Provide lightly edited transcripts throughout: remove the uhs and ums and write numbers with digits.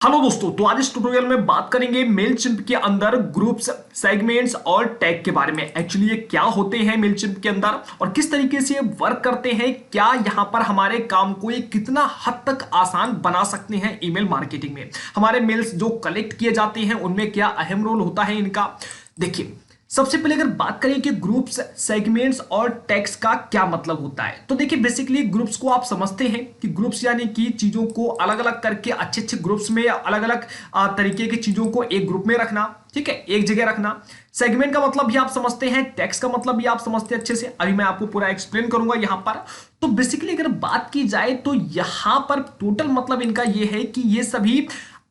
Hello दोस्तों, तो आज इस ट्यूटोरियल में बात करेंगे मेलचिम्प के अंदर ग्रुप्स, सेगमेंट्स और टैग के बारे में। एक्चुअली ये क्या होते हैं मेलचिम्प के अंदर और किस तरीके से ये वर्क करते हैं, क्या यहाँ पर हमारे काम को ये कितना हद तक आसान बना सकते हैं ईमेल मार्केटिंग में। हमारे मेल्स जो कलेक्ट किए जाते हैं उनमें क्या अहम रोल होता है इनका। देखिए, सबसे पहले अगर बात करें कि ग्रुप्स, सेगमेंट्स और टैग्स का क्या मतलब होता है, तो देखिए बेसिकली ग्रुप्स को आप समझते हैं कि ग्रुप्स यानी कि चीजों को अलग अलग करके अच्छे अच्छे ग्रुप्स में अलग अलग तरीके की चीजों को एक ग्रुप में रखना, ठीक है, एक जगह रखना। सेगमेंट का मतलब भी आप समझते हैं, टैग्स का मतलब भी आप समझते हैं अच्छे से। अभी मैं आपको पूरा एक्सप्लेन करूंगा यहां पर। तो बेसिकली अगर बात की जाए तो यहां पर टोटल मतलब इनका यह है कि ये सभी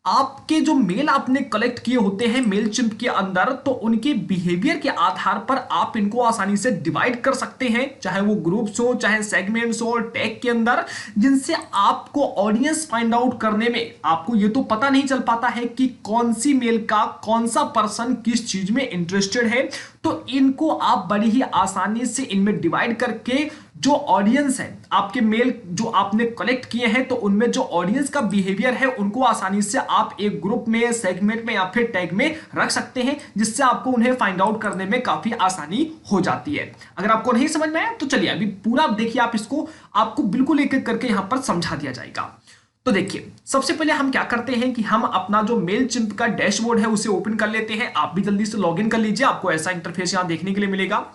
आपके जो मेल आपने कलेक्ट किए होते हैं मेलचिम्प के अंदर, तो उनके बिहेवियर के आधार पर आप इनको आसानी से डिवाइड कर सकते हैं, चाहे वो ग्रुप्स हो, चाहे सेगमेंट्स हो, टैग के अंदर, जिनसे आपको ऑडियंस फाइंड आउट करने में आपको ये तो पता नहीं चल पाता है कि कौन सी मेल का कौन सा पर्सन किस चीज में इंटरेस्टेड है। तो इनको आप बड़ी ही आसानी से इनमें डिवाइड करके जो ऑडियंस है आपके मेल जो आपने कलेक्ट किए हैं, तो उनमें जो ऑडियंस का बिहेवियर है उनको आसानी से आप एक ग्रुप में, सेगमेंट में या फिर टैग में रख सकते हैं, जिससे आपको उन्हें फाइंड आउट करने में काफी आसानी हो जाती है। अगर आपको नहीं समझ में आया तो चलिए अभी पूरा देखिए, आप इसको आपको बिल्कुल एक एक करके यहां पर समझा दिया जाएगा। तो देखिए, सबसे पहले हम क्या करते हैं कि हम अपना जो मेलचिम्प का डैशबोर्ड है उसे ओपन कर लेते हैं। आप भी जल्दी से लॉगिन कर लीजिए, आपको ऐसा इंटरफेस यहां देखने के लिए मिलेगा।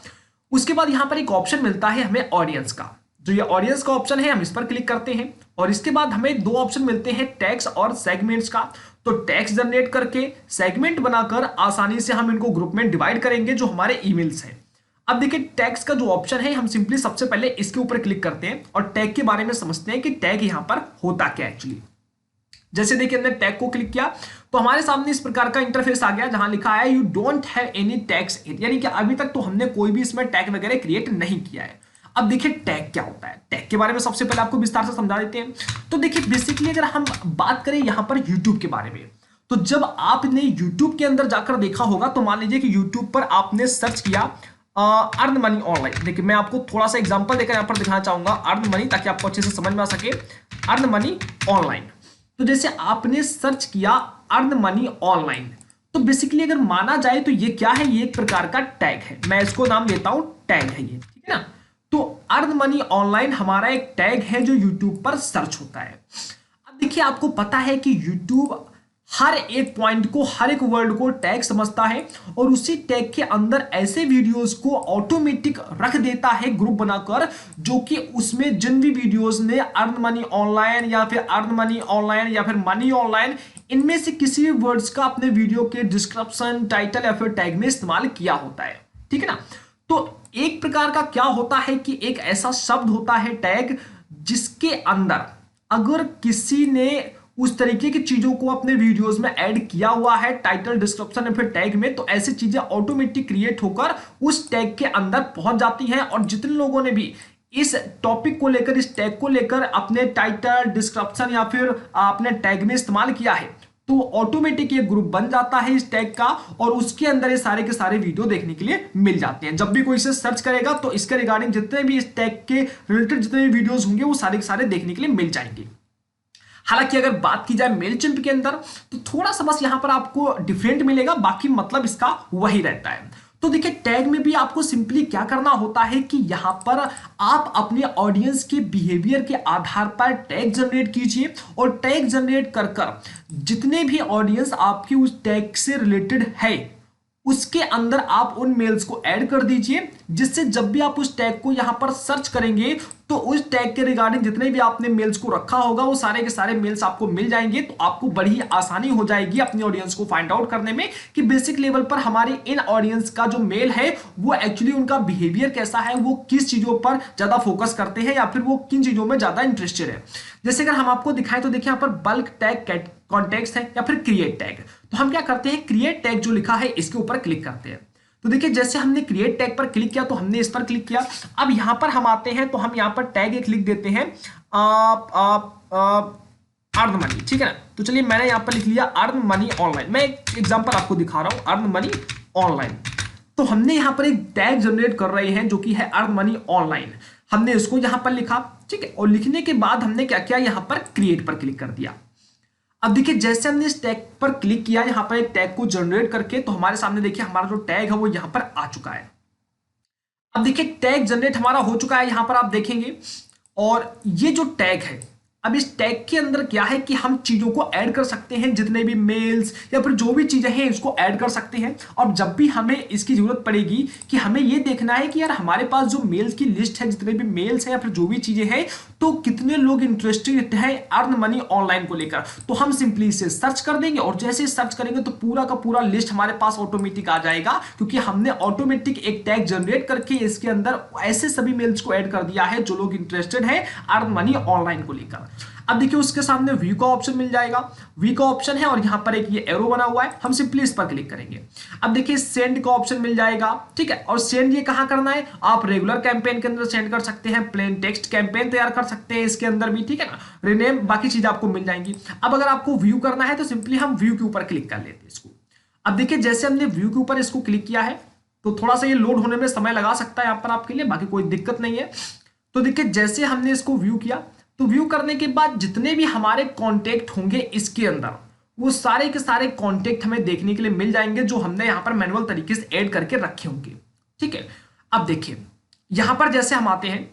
उसके बाद यहां पर एक ऑप्शन मिलता है हमें ऑडियंस का, जो ये ऑडियंस का ऑप्शन है हम इस पर क्लिक करते हैं। और इसके बाद हमें दो ऑप्शन मिलते हैं टैग्स और सेगमेंट्स का। तो टैग्स जनरेट करके सेगमेंट बनाकर आसानी से हम इनको ग्रुप में डिवाइड करेंगे जो हमारे ईमेल्स हैं। अब देखिए, टैग्स का जो ऑप्शन है हम सिंपली सबसे पहले इसके ऊपर क्लिक करते हैं और टैग के बारे में समझते हैं कि टैग यहां पर होता क्या एक्चुअली। जैसे देखिए, हमने टैग को क्लिक किया तो हमारे सामने इस प्रकार का इंटरफेस आ गया, जहां लिखा है you don't have any tags, यानी कि अभी तक तो हमने कोई भी इसमें टैग वगैरह क्रिएट नहीं किया है। अब देखिए टैग क्या होता है, टैग के बारे में सबसे पहले आपको विस्तार से समझा देते हैं। तो देखिए बेसिकली अगर हम बात करें यहां पर यूट्यूब के बारे में, तो जब आपने यूट्यूब के अंदर जाकर देखा होगा, तो मान लीजिए कि यूट्यूब पर आपने सर्च किया अर्न मनी ऑनलाइन। देखिए मैं आपको थोड़ा सा एग्जांपल देकर यहां पर दिखाना चाहूंगा अर्न मनी, ताकि आपको अच्छे से समझ में आ सके। अर्न मनी ऑनलाइन, तो जैसे आपने सर्च किया अर्न मनी ऑनलाइन, तो बेसिकली अगर माना जाए तो ये क्या है, ये एक प्रकार का टैग है। मैं इसको नाम देता हूं टैग है ये, ठीक है ना। तो अर्न मनी ऑनलाइन हमारा एक टैग है जो यूट्यूब पर सर्च होता है। अब देखिए, आपको पता है कि यूट्यूब हर एक पॉइंट को, हर एक वर्ड को टैग समझता है और उसी टैग के अंदर ऐसे वीडियोस को ऑटोमेटिक रख देता है ग्रुप बनाकर, जो कि उसमें जिन भी वीडियोस ने अर्न मनी ऑनलाइन या फिर अर्न मनी ऑनलाइन या फिर मनी ऑनलाइन, इनमें से किसी भी वर्ड्स का अपने वीडियो के डिस्क्रिप्शन, टाइटल या फिर टैग में इस्तेमाल किया होता है, ठीक है ना। तो एक प्रकार का क्या होता है कि एक ऐसा शब्द होता है टैग, जिसके अंदर अगर किसी ने उस तरीके की चीजों को अपने वीडियोस में ऐड किया हुआ है, टाइटल, डिस्क्रिप्शन या फिर टैग में, तो ऐसी चीजें ऑटोमेटिक क्रिएट होकर उस टैग के अंदर पहुंच जाती हैं। और जितने लोगों ने भी इस टॉपिक को लेकर, इस टैग को लेकर अपने टाइटल, डिस्क्रिप्शन या फिर अपने टैग में इस्तेमाल किया है, तो ऑटोमेटिक ये ग्रुप बन जाता है इस टैग का, और उसके अंदर ये सारे के सारे वीडियो देखने के लिए मिल जाते हैं। जब भी कोई इसे सर्च करेगा तो इसके रिगार्डिंग जितने भी इस टैग के रिलेटेड जितने भी वीडियोस होंगे वो सारे के सारे देखने के लिए मिल जाएंगे। हालांकि अगर बात की जाए मेलचिम्प के अंदर, तो थोड़ा सा बस यहां पर आपको डिफरेंट मिलेगा, बाकी मतलब इसका वही रहता है। तो देखिए, टैग में भी आपको सिंपली क्या करना होता है कि यहां पर आप अपने ऑडियंस के बिहेवियर के आधार पर टैग जनरेट कीजिए, और टैग जनरेट कर कर जितने भी ऑडियंस आपकी उस टैग से रिलेटेड है उसके अंदर आप उन मेल्स को ऐड कर दीजिए, जिससे जब भी आप उस टैग को यहां पर सर्च करेंगे तो उस टैग के रिगार्डिंग जितने भी आपने मेल्स को रखा होगा वो सारे के सारे मेल्स आपको मिल जाएंगे। तो आपको बड़ी आसानी हो जाएगी अपनी ऑडियंस को फाइंड आउट करने में कि बेसिक लेवल पर हमारे इन ऑडियंस का जो मेल है वो एक्चुअली उनका बिहेवियर कैसा है, वो किस चीजों पर ज्यादा फोकस करते हैं या फिर वो किन चीजों में ज्यादा इंटरेस्टेड है। जैसे अगर हम आपको दिखाएं तो देखिए, यहाँ पर बल्क टैग कॉन्टेक्स्ट है या फिर क्रिएट टैग। तो हम क्या करते हैं, क्रिएट टैग जो लिखा है इसके ऊपर क्लिक करते हैं। तो देखिए, जैसे हमने क्रिएट टैग पर क्लिक किया तो हमने इस पर क्लिक किया। अब यहां पर हम आते हैं तो हम यहां पर टैग एक लिख देते हैं अर्न मनी, ठीक है ना। तो चलिए मैंने यहां पर लिख लिया अर्न मनी ऑनलाइन। मैं एक एग्जांपल आपको दिखा रहा हूं, अर्न मनी ऑनलाइन। तो हमने यहां पर एक टैग जनरेट कर रहे हैं जो कि है अर्न मनी ऑनलाइन। हमने इसको यहां पर लिखा, ठीक है, और लिखने के बाद हमने क्या किया, यहां पर क्रिएट पर क्लिक कर दिया। अब देखिए जैसे हमने इस टैग पर क्लिक किया यहाँ पर एक टैग को जनरेट करके, तो हमारे सामने देखिए हमारा जो टैग है वो यहाँ पर आ चुका है। अब देखिए टैग जनरेट हमारा हो चुका है, यहां पर आप देखेंगे। और ये जो टैग है, अब इस टैग के अंदर क्या है कि हम चीजों को ऐड कर सकते हैं, जितने भी मेल्स या फिर जो भी चीजें हैं इसको ऐड कर सकते हैं। और जब भी हमें इसकी जरूरत पड़ेगी कि हमें ये देखना है कि यार हमारे पास जो मेल्स की लिस्ट है, जितने भी मेल्स हैं या फिर जो भी चीजें हैं, तो कितने लोग इंटरेस्टेड हैं अर्न मनी ऑनलाइन को लेकर, तो हम सिंपली इसे सर्च कर देंगे। और जैसे ही सर्च करेंगे तो पूरा का पूरा लिस्ट हमारे पास ऑटोमेटिक आ जाएगा, क्योंकि हमने ऑटोमेटिक एक टैग जनरेट करके इसके अंदर ऐसे सभी मेल्स को ऐड कर दिया है जो लोग इंटरेस्टेड है अर्न मनी ऑनलाइन को लेकर। अब देखिए उसके सामने व्यू का ऑप्शन मिल जाएगा, व्यू का ऑप्शन है और यहां पर एक ये एरो बना हुआ है, हम सिंपली इस पर क्लिक करेंगे। अब देखिए सेंड का ऑप्शन मिल जाएगा, ठीक है। और सेंड ये कहां करना है, आप रेगुलर कैंपेन के अंदर सेंड कर सकते हैं, प्लेन टेक्स्ट कैंपेन तैयार कर सकते हैं इसके अंदर भी, ठीक है ना। रिनेम बाकी चीज आपको मिल जाएंगी। अब अगर आपको व्यू करना है तो सिंपली हम व्यू के ऊपर क्लिक कर लेते हैं इसको। अब देखिए जैसे हमने व्यू के ऊपर इसको क्लिक किया है तो थोड़ा सा ये लोड होने में समय लगा सकता है यहाँ पर आपके लिए, बाकी कोई दिक्कत नहीं है। तो देखिए जैसे हमने इसको व्यू किया, तो व्यू करने के बाद जितने भी हमारे कॉन्टेक्ट होंगे इसके अंदर, वो सारे के सारे कॉन्टेक्ट हमें देखने के लिए मिल जाएंगे, जो हमने यहां पर मैनुअल तरीके से ऐड करके रखे होंगे, ठीक है। अब देखिए यहां पर जैसे हम आते हैं,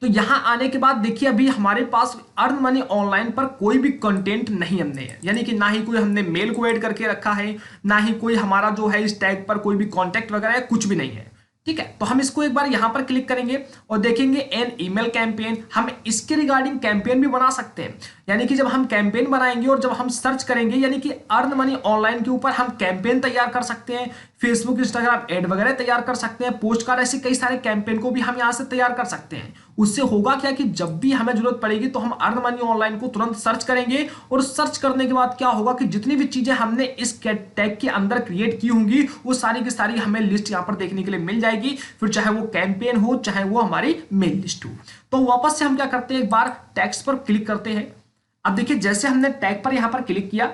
तो यहां आने के बाद देखिए अभी हमारे पास अर्न मनी ऑनलाइन पर कोई भी कंटेंट नहीं हमने है, यानी कि ना ही कोई हमने मेल को ऐड करके रखा है, ना ही कोई हमारा जो है इस टैग पर कोई भी कॉन्टेक्ट वगैरह है, कुछ भी नहीं है, ठीक है। तो हम इसको एक बार यहां पर क्लिक करेंगे और देखेंगे एन ईमेल कैंपेन, हम इसके रिगार्डिंग कैंपेन भी बना सकते हैं। यानी कि जब हम कैंपेन बनाएंगे और जब हम सर्च करेंगे, यानी कि अर्न मनी ऑनलाइन के ऊपर हम कैंपेन तैयार कर सकते हैं, फेसबुक इंस्टाग्राम एड वगैरह तैयार कर सकते हैं, पोस्ट कार्ड, ऐसे कई सारे कैंपेन को भी हम यहां से तैयार कर सकते हैं। उससे होगा क्या कि जब भी हमें जरूरत पड़ेगी तो हम अर्न मनी ऑनलाइन को तुरंत सर्च करेंगे, और सर्च करने के बाद क्या होगा कि जितनी भी चीजें हमने इस टैग के अंदर क्रिएट की होंगी वो सारी की सारी हमें लिस्ट यहां पर देखने के लिए मिल जाएगी, फिर चाहे वो कैंपेन हो चाहे वो हमारी मेल लिस्ट हो। तो वापस से हम क्या करते हैं, एक बार टैग्स पर क्लिक करते हैं। अब देखिए जैसे हमने टैग पर यहां पर क्लिक किया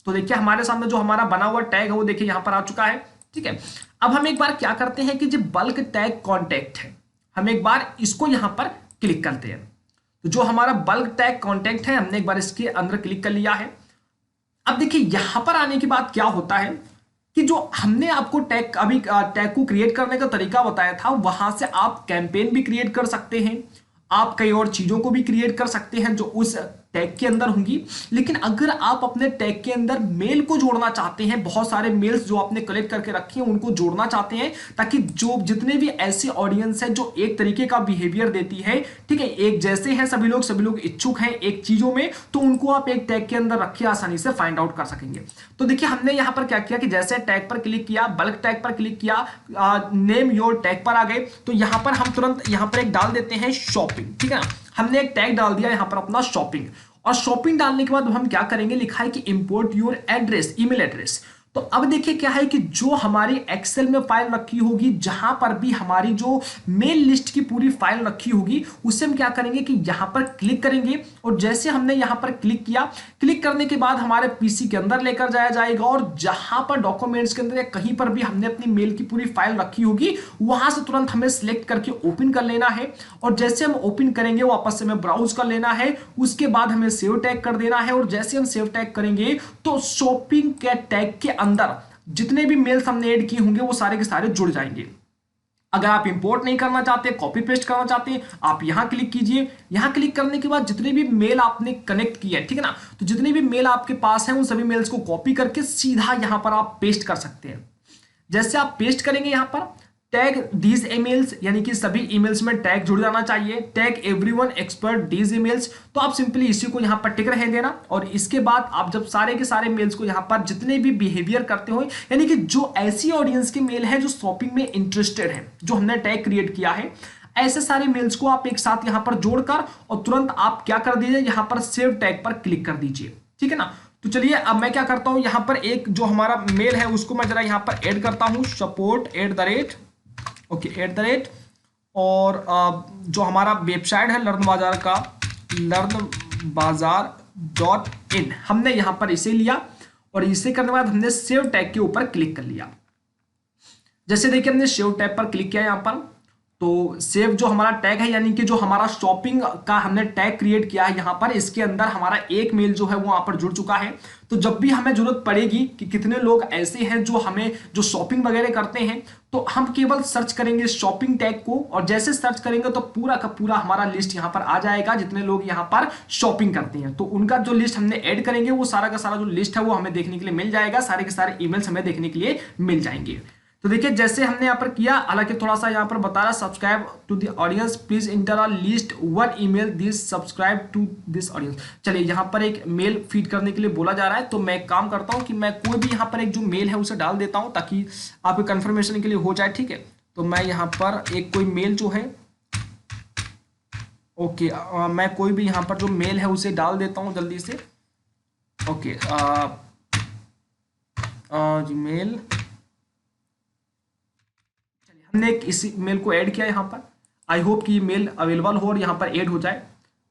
तो देखिए हमारे सामने जो हमारा बना हुआ टैग है वो देखिए यहां पर आ चुका है, ठीक है। अब हम एक बार क्या करते हैं कि जो बल्क टैग कॉन्टेक्ट है, हम एक बार इसको यहां पर क्लिक करते हैं। तो जो हमारा बल्क टैग कॉन्टेक्ट है हमने एक बार इसके अंदर क्लिक कर लिया है। अब देखिए यहां पर आने के बाद क्या होता है कि जो हमने आपको टैग अभी टैग को क्रिएट करने का तरीका बताया था, वहां से आप कैंपेन भी क्रिएट कर सकते हैं, आप कई और चीजों को भी क्रिएट कर सकते हैं जो उस टैग के अंदर होंगी। लेकिन अगर आप अपने टैग के अंदर मेल को जोड़ना चाहते हैं, बहुत सारे मेल्स जो आपने कलेक्ट करके रखे हैं उनको जोड़ना चाहते हैं, ताकि जो जितने भी ऐसे ऑडियंस है जो एक तरीके का बिहेवियर देती है, ठीक है, एक जैसे हैं सभी लोग इच्छुक हैं एक चीजों में, तो उनको आप एक टैग के अंदर रख के आसानी से फाइंड आउट कर सकेंगे। तो देखिए हमने यहां पर क्या किया कि जैसे टैग पर क्लिक किया, बल्क टैग पर क्लिक किया, नेम योर टैग पर आ गए, तो यहां पर हम तुरंत यहां पर एक डाल देते हैं शॉपिंग, ठीक है ना। हमने एक टैग डाल दिया यहां पर अपना शॉपिंग, और शॉपिंग डालने के बाद हम क्या करेंगे, लिखा है कि import your address, email address. तो अब देखिए क्या है कि जो हमारी एक्सेल में फाइल रखी होगी, जहां पर भी हमारी जो मेल लिस्ट की पूरी फाइल रखी होगी, उससे हम क्या करेंगे कि यहां पर क्लिक करेंगे, और जैसे हमने यहां पर क्लिक किया, क्लिक करने के बाद हमारे पीसी के अंदर लेकर जाया जाएगा, और जहां पर डॉक्यूमेंट्स के अंदर या कहीं पर भी हमने अपनी मेल की पूरी फाइल रखी होगी, वहां से तुरंत हमें सिलेक्ट करके ओपन कर लेना है। और जैसे हम ओपन करेंगे वापस से हमें ब्राउज कर लेना है, उसके बाद हमें सेव टैग कर देना है, और जैसे हम सेव टैग करेंगे तो शॉपिंग के टैग के अंदर जितने भी मेल्स हमने ऐड किए होंगे वो सारे के सारे जुड़ जाएंगे। अगर आप इंपोर्ट नहीं करना चाहते, कॉपी पेस्ट करना चाहते हैं, आप यहां क्लिक कीजिए। यहां क्लिक करने के बाद जितने भी मेल आपने कनेक्ट किया है, ठीक है ना, तो जितने भी मेल आपके पास हैं उन सभी मेल्स को कॉपी करके सीधा यहां पर आप पेस्ट कर सकते हैं। जैसे आप पेस्ट करेंगे यहां पर टैग दीज ईमेल्स, यानी कि सभी ईमेल्स में टैग जुड़ जाना चाहिए, tag everyone expert these emails, तो आप सिंपली इसी को यहां पर टिक रहने देना। और इसके बाद आप जब सारे के सारे मेल्स को यहां पर जितने भी बिहेवियर करते हो, यानी कि जो ऐसी ऑडियंस के मेल है जो शॉपिंग में इंटरेस्टेड है, जो हमने टैग क्रिएट किया है, ऐसे सारे मेल्स को आप एक साथ यहां पर जोड़कर और तुरंत आप क्या कर दीजिए, यहां पर सेव टैग पर क्लिक कर दीजिए, ठीक है ना। तो चलिए अब मैं क्या करता हूं, यहां पर एक जो हमारा मेल है उसको मैं जरा यहां पर ऐड करता हूं, support@, ओके @ और जो हमारा वेबसाइट है लर्न बाजार का, learnbazaar.in, हमने यहां पर इसे लिया, और इसे करने के बाद हमने सेव टैग के ऊपर क्लिक कर लिया। जैसे देखिए हमने सेव टैग पर क्लिक किया यहां पर, तो सेव जो हमारा टैग है, यानी कि जो हमारा शॉपिंग का हमने टैग क्रिएट किया है यहाँ पर, इसके अंदर हमारा एक मेल जो है वो वहां पर जुड़ चुका है। तो जब भी हमें जरूरत पड़ेगी कि कितने लोग ऐसे हैं जो हमें जो शॉपिंग वगैरह करते हैं, तो हम केवल सर्च करेंगे शॉपिंग टैग को, और जैसे सर्च करेंगे तो पूरा का पूरा हमारा लिस्ट यहाँ पर आ जाएगा जितने लोग यहाँ पर शॉपिंग करते हैं। तो उनका जो लिस्ट हमने ऐड करेंगे वो सारा का सारा जो लिस्ट है वो हमें देखने के लिए मिल जाएगा, सारे के सारे ईमेल्स हमें देखने के लिए मिल जाएंगे। तो देखिए जैसे हमने यहाँ पर किया, हालांकि थोड़ा सा यहाँ पर बता रहा subscribe to the audience please enter at least one email this subscribe to this audience. चलिए यहाँ पर एक मेल फीड करने के लिए बोला जा रहा है, तो मैं एक काम करता हूँ कि मैं कोई भी यहाँ पर एक जो मेल है उसे डाल देता हूँ ताकि आपके कंफर्मेशन के लिए हो जाए। ठीक है, तो मैं यहाँ पर एक कोई मेल जो है ओके मैं कोई भी यहाँ पर जो मेल है उसे डाल देता हूँ जल्दी से। ओके जी मेल, हमने इसी मेल को ऐड किया यहाँ पर। आई होप कि ये मेल अवेलेबल हो और यहाँ पर ऐड हो जाए।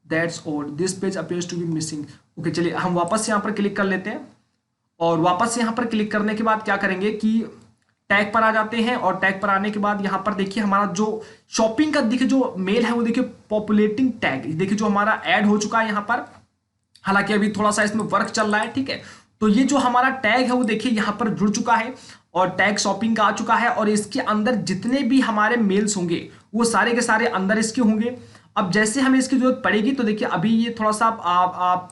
That's all, this page appears to be missing. Okay चलिए हम वापस से यहाँ पर क्लिक कर लेते हैं, और वापस से यहाँ पर क्लिक करने के बाद क्या करेंगे कि टैग पर आ जाते हैं, और टैग पर आने के बाद यहाँ पर देखिए हमारा जो शॉपिंग का देखिए जो मेल है वो देखिए पॉपुलेटिंग टैग देखिए जो हमारा ऐड हो चुका है यहाँ पर। हालांकि अभी थोड़ा सा इसमें वर्क चल रहा है। ठीक है, तो ये जो हमारा टैग है वो देखिए यहाँ पर जुड़ चुका है, और टैग शॉपिंग का आ चुका है, और इसके अंदर जितने भी हमारे मेल्स होंगे वो सारे के सारे अंदर इसके होंगे। अब जैसे हमें इसकी जरूरत पड़ेगी, तो देखिए अभी ये थोड़ा सा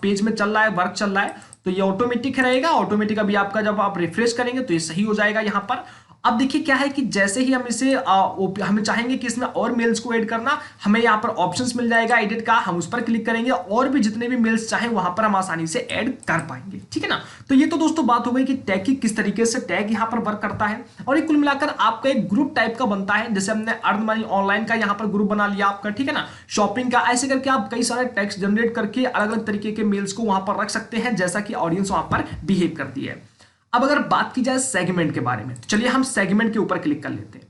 पेज में चल रहा है, वर्क चल रहा है, तो ये ऑटोमेटिक रहेगा। ऑटोमेटिक अभी आपका जब आप रिफ्रेश करेंगे तो ये सही हो जाएगा यहाँ पर। अब देखिए क्या है कि जैसे ही हम इसे हमें चाहेंगे कि इसमें और मेल्स को ऐड करना, हमें यहाँ पर ऑप्शंस मिल जाएगा एडिट का, हम उस पर क्लिक करेंगे और भी जितने भी मेल्स चाहें वहां पर हम आसानी से ऐड कर पाएंगे। ठीक है ना, तो ये तो दोस्तों बात हो गई कि टैग की किस तरीके से टैग यहाँ पर वर्क करता है। और ये कुल मिलाकर आपका एक ग्रुप टाइप का बनता है, जैसे हमने अर्न मनी ऑनलाइन का यहाँ पर ग्रुप बना लिया आपका। ठीक है ना, शॉपिंग का, ऐसे करके आप कई सारे टैग्स जनरेट करके अलग अलग तरीके के मेल्स को वहां पर रख सकते हैं, जैसा कि ऑडियंस वहां पर बिहेव करती है। अब अगर बात की जाए सेगमेंट के बारे में, तो चलिए हम सेगमेंट के ऊपर क्लिक कर लेते हैं।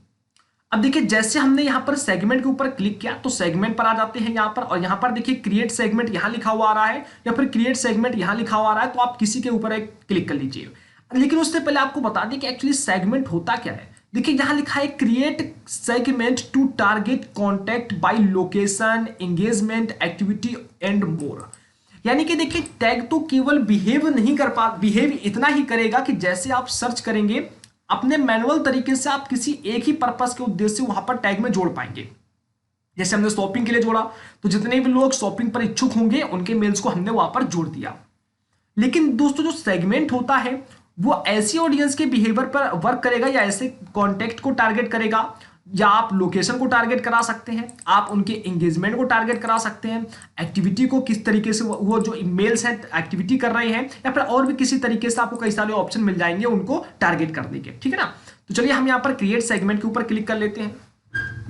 अब देखिए जैसे हमने यहां पर सेगमेंट के ऊपर क्लिक किया तो सेगमेंट पर आ जाते हैं यहां पर, और यहां पर देखिए क्रिएट सेगमेंट यहां लिखा हुआ आ रहा है, या फिर क्रिएट सेगमेंट यहां लिखा हुआ आ रहा है, तो आप किसी के ऊपर एक क्लिक कर लीजिए। लेकिन उससे पहले आपको बता दें कि एक्चुअली सेगमेंट होता क्या है। देखिए यहां लिखा है create segment to target contact by location, engagement, activity and more. यानी कि देखिए टैग तो केवल बिहेव नहीं कर पा, बिहेव इतना ही करेगा कि जैसे आप सर्च करेंगे अपने मैनुअल तरीके से आप किसी एक ही पर्पस के उद्देश्य से वहां पर टैग में जोड़ पाएंगे। जैसे हमने शॉपिंग के लिए जोड़ा, तो जितने भी लोग शॉपिंग पर इच्छुक होंगे उनके मेल्स को हमने वहां पर जोड़ दिया। लेकिन दोस्तों जो सेगमेंट होता है वो ऐसी ऑडियंस के बिहेवियर पर वर्क करेगा, या ऐसे कॉन्टेक्ट को टारगेट करेगा, या आप लोकेशन को टारगेट करा सकते हैं, आप उनके एंगेजमेंट को टारगेट करा सकते हैं, एक्टिविटी को किस तरीके से वो जो मेल्स हैं एक्टिविटी कर रहे हैं, या फिर और भी किसी तरीके से आपको कई सारे ऑप्शन मिल जाएंगे उनको टारगेट करने के। ठीक है ना, तो चलिए हम यहाँ पर क्रिएट सेगमेंट के ऊपर क्लिक कर लेते हैं।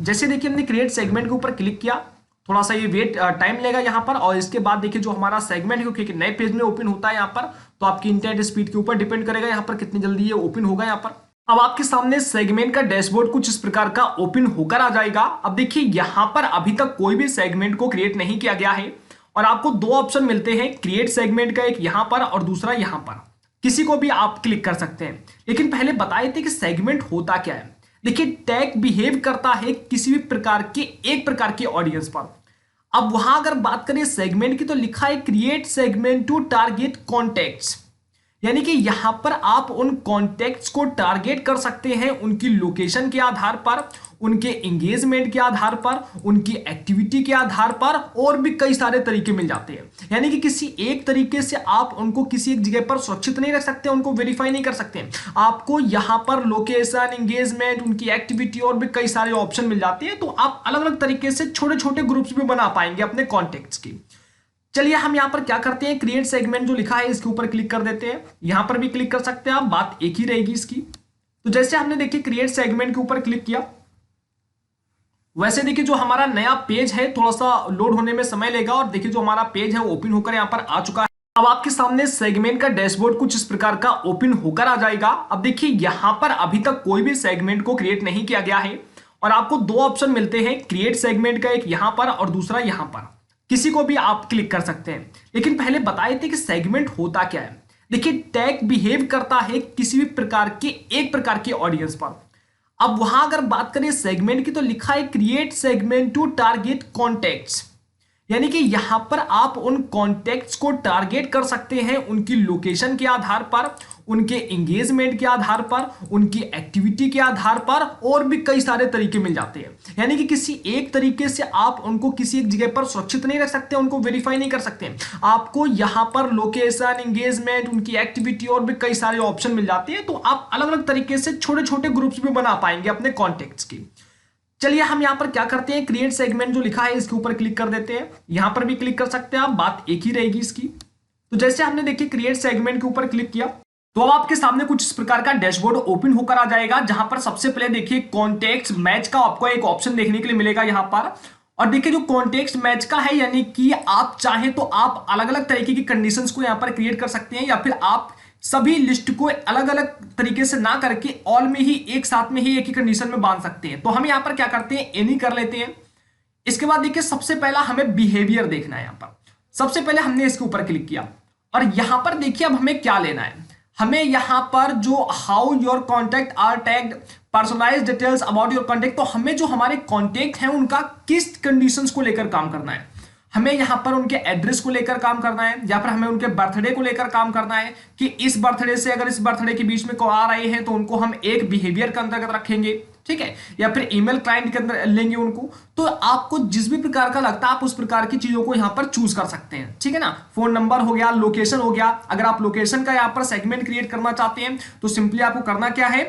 जैसे देखिए हमने क्रिएट सेगमेंट के ऊपर क्लिक किया, थोड़ा सा ये वेट टाइम लेगा यहाँ पर, और इसके बाद देखिए जो हमारा सेगमेंट है क्योंकि नए पेज में ओपन होता है यहाँ पर, तो आपकी इंटरनेट स्पीड के ऊपर डिपेंड करेगा यहाँ पर कितनी जल्दी ये ओपन होगा यहाँ पर। अब आपके सामने सेगमेंट का डैशबोर्ड कुछ इस प्रकार का ओपन होकर आ जाएगा। अब देखिए यहां पर अभी तक कोई भी सेगमेंट को क्रिएट नहीं किया गया है, और आपको दो ऑप्शन मिलते हैं क्रिएट सेगमेंट का, एक यहां पर और दूसरा यहां पर, किसी को भी आप क्लिक कर सकते हैं। लेकिन पहले बताए थे कि सेगमेंट होता क्या है। देखिए टैग बिहेव करता है किसी भी प्रकार के एक प्रकार के ऑडियंस पर। अब वहां अगर बात करें सेगमेंट की, तो लिखा है create segment to target contacts, यानी कि यहां पर आप उन कॉन्टेक्ट्स को टारगेट कर सकते हैं उनकी लोकेशन के आधार पर, उनके एंगेजमेंट के आधार पर, उनकी एक्टिविटी के आधार पर, और भी कई सारे तरीके मिल जाते हैं। यानी कि किसी एक तरीके से आप उनको किसी एक जगह पर सुरक्षित नहीं रख सकते, उनको वेरीफाई नहीं कर सकते। आपको यहां पर लोकेशन, एंगेजमेंट, उनकी एक्टिविटी और भी कई सारे ऑप्शन मिल जाते हैं, तो आप अलग अलग तरीके से छोटे छोटे ग्रुप्स भी बना पाएंगे अपने कॉन्टेक्ट्स की। चलिए हम यहां पर क्या करते हैं, क्रिएट सेगमेंट जो लिखा है इसके ऊपर क्लिक कर देते हैं। यहां पर भी क्लिक कर सकते हैं आप, बात एक ही रहेगी इसकी। तो जैसे हमने देखिए क्रिएट सेगमेंट के ऊपर क्लिक किया, वैसे देखिए जो हमारा नया पेज है थोड़ा सा लोड होने में समय लेगा, और देखिए जो हमारा पेज है वो ओपन होकर यहां पर आ चुका है। अब आपके सामने सेगमेंट का डैशबोर्ड कुछ इस प्रकार का ओपन होकर आ जाएगा। अब देखिए यहां पर अभी तक कोई भी सेगमेंट को क्रिएट नहीं किया गया है, और आपको दो ऑप्शन मिलते हैं क्रिएट सेगमेंट का, एक यहां पर और दूसरा यहां पर, किसी को भी आप क्लिक कर सकते हैं। लेकिन पहले बताए थे कि सेगमेंट होता क्या है। देखिए टैग बिहेव करता है किसी भी प्रकार के एक प्रकार के ऑडियंस पर। अब वहां अगर बात करें सेगमेंट की तो लिखा है create segment to target contacts, यानी कि यहां पर आप उन कॉन्टेक्ट्स को टारगेट कर सकते हैं उनकी लोकेशन के आधार पर, उनके एंगेजमेंट के आधार पर, उनकी एक्टिविटी के आधार पर, और भी कई सारे तरीके मिल जाते हैं। यानी कि किसी एक तरीके से आप उनको किसी एक जगह पर सुरक्षित नहीं रख सकते, उनको वेरीफाई नहीं कर सकते। आपको यहां पर लोकेशन, एंगेजमेंट, उनकी एक्टिविटी और भी कई सारे ऑप्शन मिल जाते हैं, तो आप अलग अलग तरीके से छोटे छोटे ग्रुप्स भी बना पाएंगे अपने कॉन्टेक्ट्स की। चलिए हम यहां पर क्या करते हैं, क्रिएट सेगमेंट जो लिखा है इसके ऊपर क्लिक कर देते हैं। यहां पर भी क्लिक कर सकते हैं आप, बात एक ही रहेगी इसकी। तो जैसे हमने देखिए क्रिएट सेगमेंट के ऊपर क्लिक किया तो अब आपके सामने कुछ इस प्रकार का डैशबोर्ड ओपन होकर आ जाएगा, जहां पर सबसे पहले देखिए कॉन्टेक्ट्स मैच का आपको एक ऑप्शन देखने के लिए मिलेगा यहां पर। और देखिए जो कॉन्टेक्स्ट मैच का है, यानी कि आप चाहे तो आप अलग अलग तरीके की कंडीशंस को यहां पर क्रिएट कर सकते हैं, या फिर आप सभी लिस्ट को अलग अलग तरीके से ना करके ऑल में ही एक साथ में ही एक ही कंडीशन में बांध सकते हैं। तो हम यहां पर क्या करते हैं, एनी कर लेते हैं। इसके बाद देखिए सबसे पहला हमें बिहेवियर देखना है। यहां पर सबसे पहले हमने इसके ऊपर क्लिक किया और यहां पर देखिए अब हमें क्या लेना है। हमें यहां पर जो how your contact are tagged, personalised details about your contact, तो हमें जो हमारे कॉन्टेक्ट हैं उनका किस कंडीशंस को लेकर काम करना है। हमें यहां पर उनके एड्रेस को लेकर काम करना है, या फिर हमें उनके बर्थडे को लेकर काम करना है कि इस बर्थडे से अगर इस बर्थडे के बीच में को आ रहे हैं तो उनको हम एक बिहेवियर के अंतर्गत रखेंगे, ठीक है, या फिर ईमेल क्लाइंट के अंदर लेंगे उनको। तो आपको जिस भी प्रकार का लगता है आप उस प्रकार की चीजों को यहां पर चूज कर सकते हैं, ठीक है ना। फोन नंबर हो गया, लोकेशन हो गया। अगर आप लोकेशन का यहां पर सेगमेंट क्रिएट करना चाहते हैं तो सिंपली आपको करना क्या है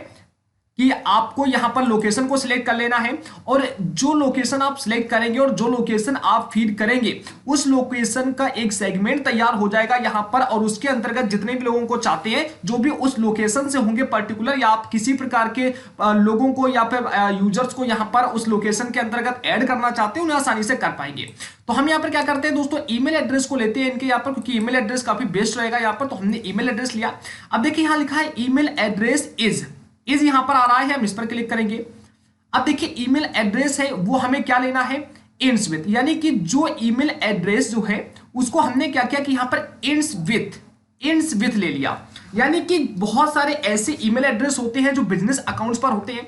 कि आपको यहां पर लोकेशन को सिलेक्ट कर लेना है, और जो लोकेशन आप सिलेक्ट करेंगे और जो लोकेशन आप फीड करेंगे उस लोकेशन का एक सेगमेंट तैयार हो जाएगा यहां पर, और उसके अंतर्गत जितने भी लोगों को चाहते हैं जो भी उस लोकेशन से होंगे पर्टिकुलर, या आप किसी प्रकार के लोगों को या फिर यूजर्स को यहां पर उस लोकेशन के अंतर्गत ऐड करना चाहते हैं, उन्हें आसानी से कर पाएंगे। तो हम यहाँ पर क्या करते हैं दोस्तों, ईमेल एड्रेस को लेते हैं इनके यहाँ पर, क्योंकि ईमेल एड्रेस काफी बेस्ट रहेगा यहाँ पर। तो हमने ईमेल एड्रेस लिया। अब देखिए यहाँ लिखा है ईमेल एड्रेस इज यहां पर आ रहा है, हम इस पर क्लिक करेंगे। अब देखिए ईमेल एड्रेस है वो हमें क्या लेना है, एंड्स विथ, यानी कि जो ईमेल एड्रेस जो है उसको हमने क्या किया कि यहां पर एंड्स विथ ले लिया। यानी कि बहुत सारे ऐसे ईमेल एड्रेस होते हैं जो बिजनेस अकाउंट्स पर होते हैं,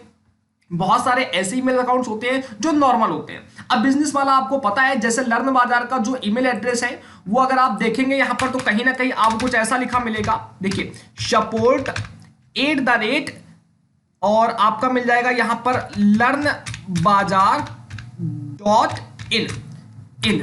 बहुत सारे ऐसे ईमेल अकाउंट्स होते हैं जो नॉर्मल होते हैं। अब बिजनेस वाला आपको पता है, जैसे लर्न बाजार का जो ईमेल एड्रेस है वो अगर आप देखेंगे यहां पर तो कहीं ना कहीं आपको कुछ ऐसा लिखा मिलेगा, देखिए support@ और आपका मिल जाएगा यहां पर learnbazaar.in,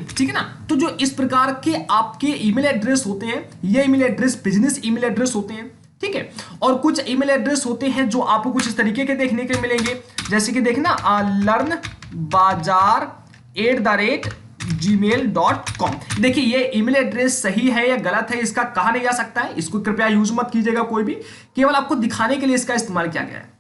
ठीक है ना। तो जो इस प्रकार के आपके ईमेल एड्रेस होते हैं, ये email address business email address होते हैं, ठीक है। और कुछ ईमेल एड्रेस होते हैं जो आपको कुछ इस तरीके के देखने के मिलेंगे, जैसे कि देखना learnbazaar@gmail.com। देखिए ये ईमेल एड्रेस सही है या गलत है इसका कहा नहीं जा सकता है, इसको कृपया यूज मत कीजिएगा कोई भी, केवल आपको दिखाने के लिए इसका इस्तेमाल किया गया है।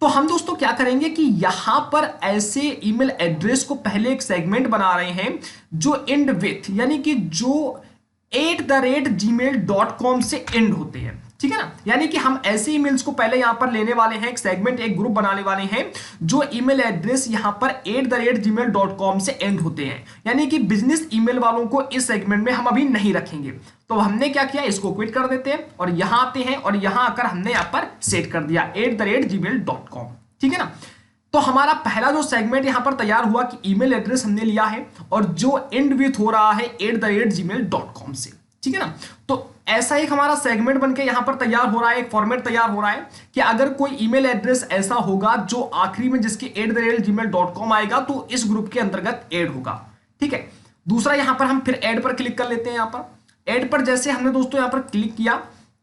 तो हम दोस्तों क्या करेंगे कि यहां पर ऐसे ईमेल एड्रेस को पहले एक सेगमेंट बना रहे हैं जो एंड विथ, यानी कि जो @gmail.com से एंड होते हैं, ठीक है ना। यानी कि हम ऐसे ईमेल्स को पहले यहां पर लेने वाले हैं, एक सेगमेंट एक ग्रुप बनाने वाले हैं जो ईमेल एड्रेस यहां पर @gmail.com से एंड होते हैं। यानी कि बिजनेस ईमेल वालों को इस सेगमेंट में हम अभी नहीं रखेंगे। तो हमने क्या किया, इसको क्विट कर देते हैं और यहां आते हैं, और यहां आकर हमने यहां पर सेट कर दिया @gmail.com, ठीक है ना। तो हमारा पहला जो सेगमेंट यहां पर तैयार हुआ कि ईमेल एड्रेस हमने लिया है और जो एंड विथ हो रहा है @gmail.com से, ठीक है ना। तो ऐसा एक हमारा सेगमेंट बनके यहां पर तैयार हो रहा है, एक फॉर्मेट तैयार हो रहा है कि अगर कोई ईमेल एड्रेस ऐसा होगा जो आखिरी में जिसके @gmail.com आएगा तो इस ग्रुप के अंतर्गत ऐड होगा, ठीक है। दूसरा यहां पर हम फिर ऐड पर क्लिक कर लेते हैं। यहां पर ऐड पर जैसे हमने दोस्तों यहां पर क्लिक किया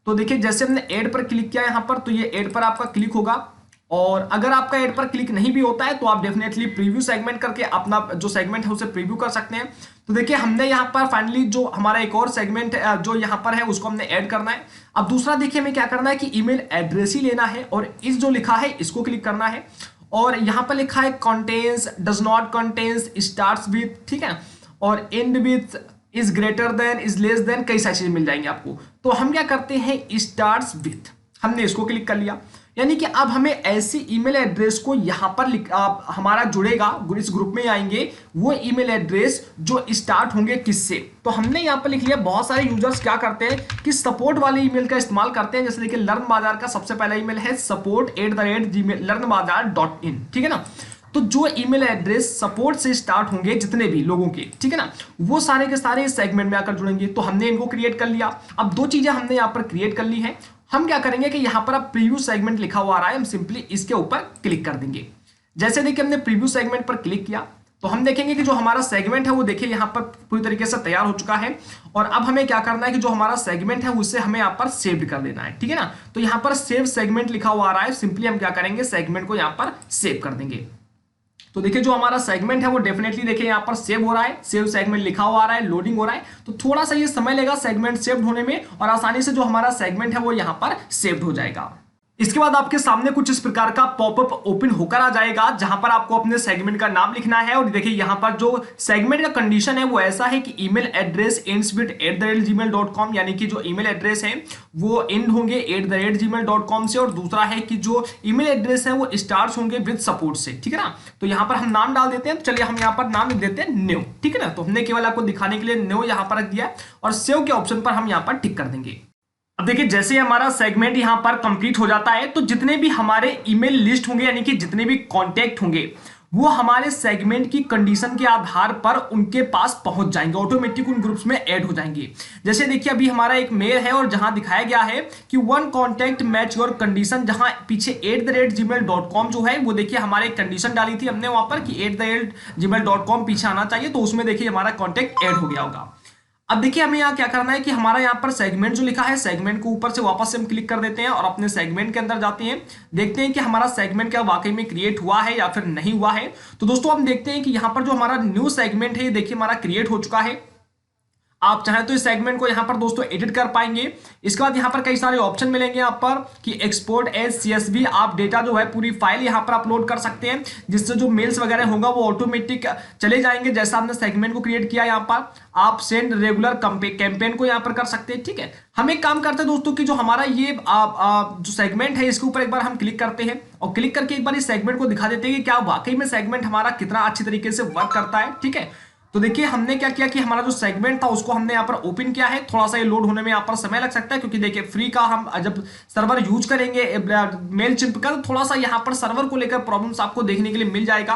तो देखिए जैसे हमने ऐड पर क्लिक किया यहां पर, तो ये ऐड पर आपका क्लिक होगा। और अगर आपका ऐड पर क्लिक नहीं भी होता है तो आप डेफिनेटली प्रीव्यू सेगमेंट करके अपना जो सेगमेंट है उसे प्रीव्यू कर सकते हैं। तो देखिए हमने यहाँ पर फाइनली जो हमारा एक और सेगमेंट जो यहाँ पर है उसको हमने ऐड करना है। अब दूसरा देखिए हमें क्या करना है कि ईमेल एड्रेस ही लेना है और इस जो लिखा है इसको क्लिक करना है, और यहाँ पर लिखा है contains, does not contains, starts with, ठीक है, और and with, is greater than, is less than, कई सारी चीजें मिल जाएंगी आपको। तो हम क्या करते हैं, स्टार्ट्स विथ, हमने इसको क्लिक कर लिया। यानी कि अब हमें ऐसी ईमेल एड्रेस को यहां पर हमारा जुड़ेगा, इस ग्रुप में आएंगे वो ईमेल एड्रेस जो स्टार्ट होंगे किससे। तो हमने यहां पर लिख लिया, बहुत सारे यूजर्स क्या करते हैं कि सपोर्ट वाले ईमेल का इस्तेमाल करते हैं। जैसे देखिए लर्न बाजार का सबसे पहला ईमेल है support@gmail.learnbazaar.in, ठीक है ना। तो जो ईमेल एड्रेस सपोर्ट से स्टार्ट होंगे जितने भी लोगों के, ठीक है ना, वो सारे के सारे इस सेगमेंट में आकर जुड़ेंगे। तो हमने इनको क्रिएट कर लिया। अब दो चीजें हमने यहां पर क्रिएट कर ली है। हम क्या करेंगे कि यहां पर अब प्रीव्यू सेगमेंट लिखा हुआ आ रहा है, हम सिंपली इसके ऊपर क्लिक कर देंगे। जैसे देखिए हमने प्रीव्यू सेगमेंट पर क्लिक किया तो हम देखेंगे कि जो हमारा सेगमेंट है वो देखिए यहां पर पूरी तरीके से तैयार हो चुका है। और अब हमें क्या करना है कि जो हमारा सेगमेंट है उसे हमें यहां पर सेव कर देना है, ठीक है ना। तो यहां पर सेव सेगमेंट लिखा हुआ आ रहा है, सिंपली हम क्या करेंगे सेगमेंट को यहां पर सेव कर देंगे। तो देखिए जो हमारा सेगमेंट है वो डेफिनेटली देखिए यहाँ पर सेव हो रहा है, सेव सेगमेंट लिखा हुआ आ रहा है, लोडिंग हो रहा है। तो थोड़ा सा ये समय लेगा सेगमेंट सेव होने में और आसानी से जो हमारा सेगमेंट है वो यहाँ पर सेव हो जाएगा। इसके बाद आपके सामने कुछ इस प्रकार का पॉपअप ओपन होकर आ जाएगा जहां पर आपको अपने सेगमेंट का नाम लिखना है। और देखिए यहां पर जो सेगमेंट का कंडीशन है वो ऐसा है कि email address ends with @gmail.com, यानी कि जो ईमेल एड्रेस है वो एंड होंगे @gmail.com से, और दूसरा है कि जो ईमेल एड्रेस है वो स्टार्ट होंगे विद सपोर्ट से, ठीक है ना। तो यहां पर हम नाम डाल देते हैं। तो चलिए हम यहां पर नाम लिख देते हैं न्यू, ठीक है ना। तो हमने केवल आपको दिखाने के लिए न्यू यहां पर रख दिया और सेव के ऑप्शन पर हम यहां पर टिक कर देंगे। अब देखिए जैसे हमारा सेगमेंट यहां पर कंप्लीट हो जाता है तो जितने भी हमारे ईमेल लिस्ट होंगे यानी कि जितने भी कांटेक्ट होंगे वो हमारे सेगमेंट की कंडीशन के आधार पर उनके पास पहुंच जाएंगे, ऑटोमेटिक उन ग्रुप्स में ऐड हो जाएंगे। जैसे देखिए अभी हमारा एक मेल है और जहां दिखाया गया है कि one contact match your condition, जहां पीछे @gmail.com जो है वो देखिए हमारे कंडीशन डाली थी हमने वहां पर कि @gmail.com पीछे आना चाहिए, तो उसमें देखिए हमारा कॉन्टैक्ट ऐड हो गया होगा। अब देखिए हमें यहाँ क्या करना है कि हमारा यहाँ पर सेगमेंट जो लिखा है सेगमेंट को ऊपर से वापस से हम क्लिक कर देते हैं और अपने सेगमेंट के अंदर जाते हैं, देखते हैं कि हमारा सेगमेंट क्या वाकई में क्रिएट हुआ है या फिर नहीं हुआ है। तो दोस्तों हम देखते हैं कि यहाँ पर जो हमारा न्यू सेगमेंट है ये देखिए हमारा क्रिएट हो चुका है। आप चाहें तो इस सेगमेंट को यहां पर दोस्तों एडिट कर पाएंगे। इसके बाद यहां पर कई सारे ऑप्शन मिलेंगे यहाँ पर कि एक्सपोर्ट एज CSV, आप डेटा जो है पूरी फाइल यहां पर अपलोड कर सकते हैं जिससे जो मेल्स वगैरह होगा वो ऑटोमेटिक चले जाएंगे। जैसा हमने सेगमेंट को क्रिएट किया यहाँ पर आप सेंड रेगुलर कैंपेन को यहाँ पर कर सकते हैं, ठीक है। हम एक काम करते हैं दोस्तों कि जो हमारा ये जो सेगमेंट है इसके ऊपर एक बार हम क्लिक करते हैं और क्लिक करके एक बार इस सेगमेंट को दिखा देते हैं कि क्या वाकई में सेगमेंट हमारा कितना अच्छी तरीके से वर्क करता है, ठीक है। तो देखिए हमने क्या किया कि हमारा जो सेगमेंट था उसको हमने यहाँ पर ओपन किया है। थोड़ा सा ये लोड होने में यहाँ पर समय लग सकता है क्योंकि देखिए फ्री का हम जब सर्वर यूज करेंगे मेलचिम्प का तो थोड़ा सा यहाँ पर सर्वर को लेकर प्रॉब्लम्स आपको देखने के लिए मिल जाएगा।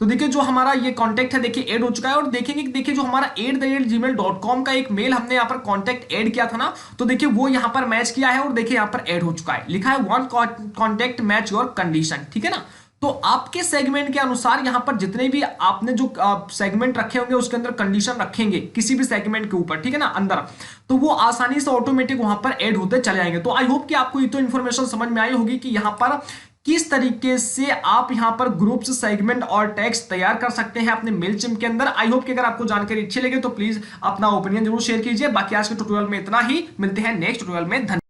तो देखिए जो हमारा ये कॉन्टैक्ट है देखिए ऐड हो चुका है और देखेंगे कि देखिए जो हमारा @gmail.com का एक मेल हमने यहाँ पर कॉन्टैक्ट ऐड किया था ना, तो देखिए वो यहाँ पर मैच किया है और देखिए यहाँ पर ऐड हो चुका है, लिखा है one contact match your condition, ठीक है ना। तो आपके सेगमेंट के अनुसार यहां पर जितने भी आपने जो सेगमेंट रखे होंगे उसके अंदर कंडीशन रखेंगे किसी भी सेगमेंट के ऊपर, ठीक है ना, अंदर, तो वो आसानी से ऑटोमेटिक वहां पर ऐड होते चले जाएंगे। तो आई होप कि आपको ये तो इन्फॉर्मेशन समझ में आई होगी कि यहां पर किस तरीके से आप यहां पर ग्रुप्स, सेगमेंट और टैग्स तैयार कर सकते हैं अपने मेलचिम्प के अंदर। आई होप कि अगर आपको जानकारी अच्छी लगे तो प्लीज अपना ओपिनियन जरूर शेयर कीजिए। बाकी आज के ट्यूटोरियल में इतना ही, मिलते हैं नेक्स्ट ट्यूटोरियल में। धन्यवाद।